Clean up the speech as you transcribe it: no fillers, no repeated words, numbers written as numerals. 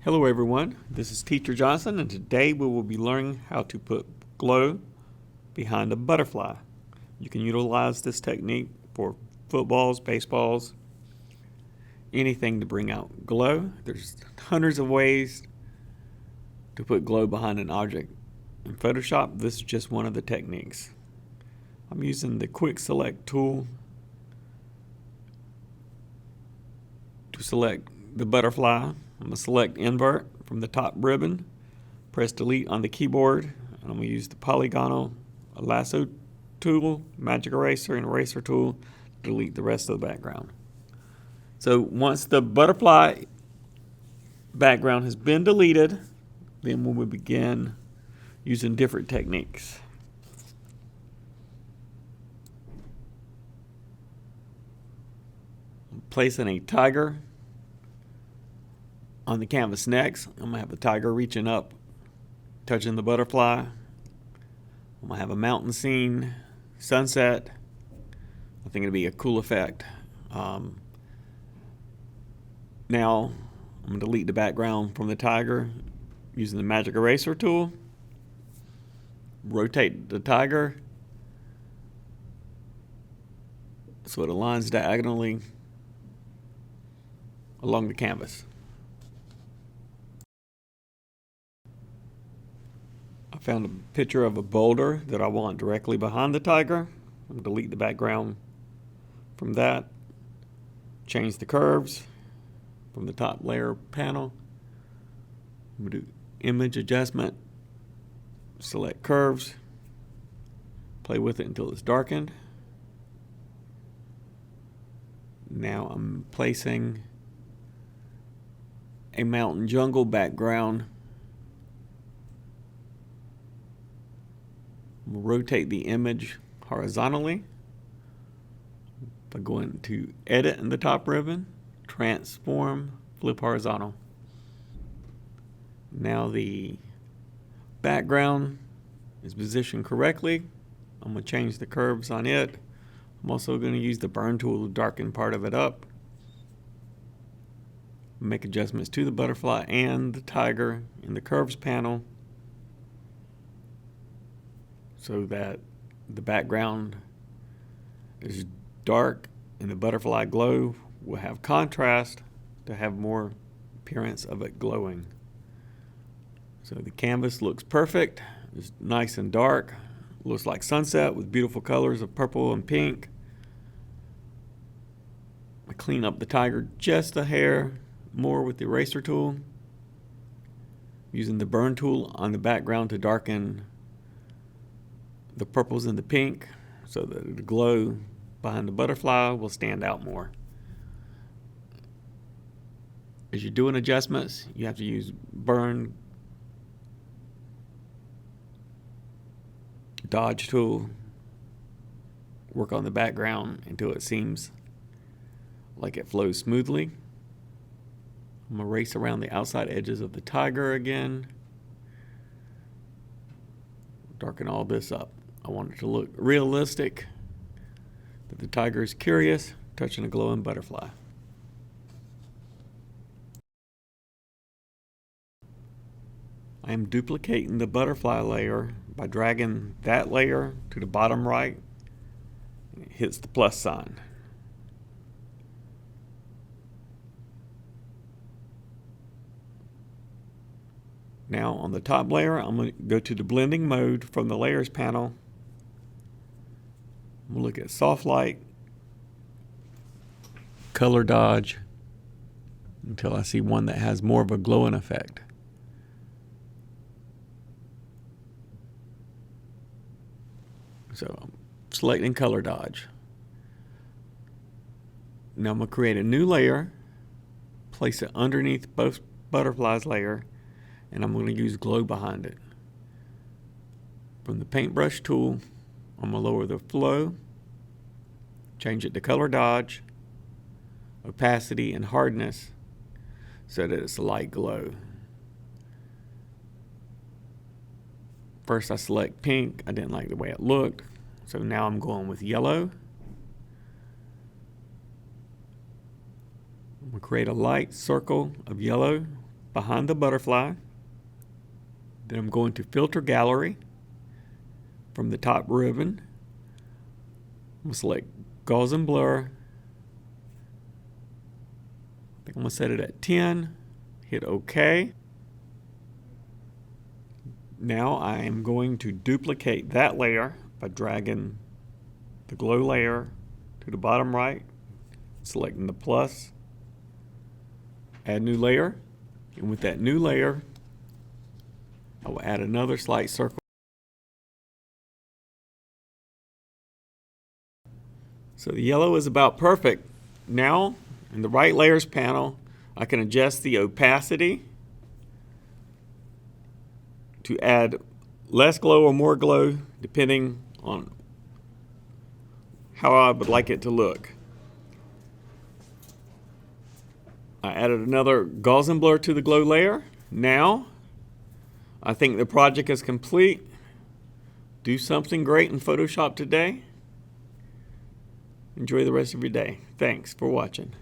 Hello everyone, this is Teacher Johnson, and today we will be learning how to put glow behind a butterfly. You can utilize this technique for footballs, baseballs, anything to bring out glow. There's hundreds of ways to put glow behind an object. In Photoshop, this is just one of the techniques. I'm using the quick select tool to select the butterfly. I'm going to select invert from the top ribbon, press delete on the keyboard, and I'm going to use the polygonal lasso tool, magic eraser, and eraser tool to delete the rest of the background. So once the butterfly background has been deleted, then we will begin using different techniques. I'm placing a tiger on the canvas next. I'm going to have the tiger reaching up, touching the butterfly. I'm going to have a mountain scene, sunset. I think it'll be a cool effect. Now, I'm going to delete the background from the tiger using the magic eraser tool. Rotate the tiger so it aligns diagonally along the canvas. I found a picture of a boulder that I want directly behind the tiger. I'm going to delete the background from that. Change the curves from the top layer panel. I'm going to do image adjustment. Select curves. Play with it until it's darkened. Now I'm placing a mountain jungle background. We'll rotate the image horizontally by going to Edit in the top ribbon, Transform, Flip Horizontal. Now the background is positioned correctly. I'm going to change the curves on it. I'm also going to use the burn tool to darken part of it up. Make adjustments to the butterfly and the tiger in the curves panel, so that the background is dark and the butterfly glow will have contrast to have more appearance of it glowing. So the canvas looks perfect. It's nice and dark. Looks like sunset with beautiful colors of purple and pink. I clean up the tiger just a hair more with the eraser tool, using the burn tool on the background to darken the purples and the pink so that the glow behind the butterfly will stand out more. As you're doing adjustments, you have to use burn, dodge tool, work on the background until it seems like it flows smoothly. I'm going to erase around the outside edges of the tiger again. Darken all this up. I want it to look realistic, that the tiger is curious, touching a glowing butterfly. I am duplicating the butterfly layer by dragging that layer to the bottom right, and it hits the plus sign. Now on the top layer, I'm going to go to the blending mode from the layers panel. I'm going to look at soft light, color dodge, until I see one that has more of a glowing effect. So I'm selecting color dodge. Now I'm going to create a new layer, place it underneath both butterflies layer, and I'm going to use glow behind it. From the paintbrush tool, I'm going to lower the flow, change it to color dodge, opacity, and hardness so that it's a light glow. First I select pink. I didn't like the way it looked, so now I'm going with yellow. I'm going to create a light circle of yellow behind the butterfly. Then I'm going to filter gallery from the top ribbon. I'm going to select Gaussian blur. I think I'm going to set it at 10. Hit OK. Now I am going to duplicate that layer by dragging the glow layer to the bottom right, selecting the plus, add new layer, and with that new layer, I will add another slight circle. So the yellow is about perfect. Now, in the right layers panel, I can adjust the opacity to add less glow or more glow, depending on how I would like it to look. I added another Gaussian blur to the glow layer. Now, I think the project is complete. Do something great in Photoshop today. Enjoy the rest of your day. Thanks for watching.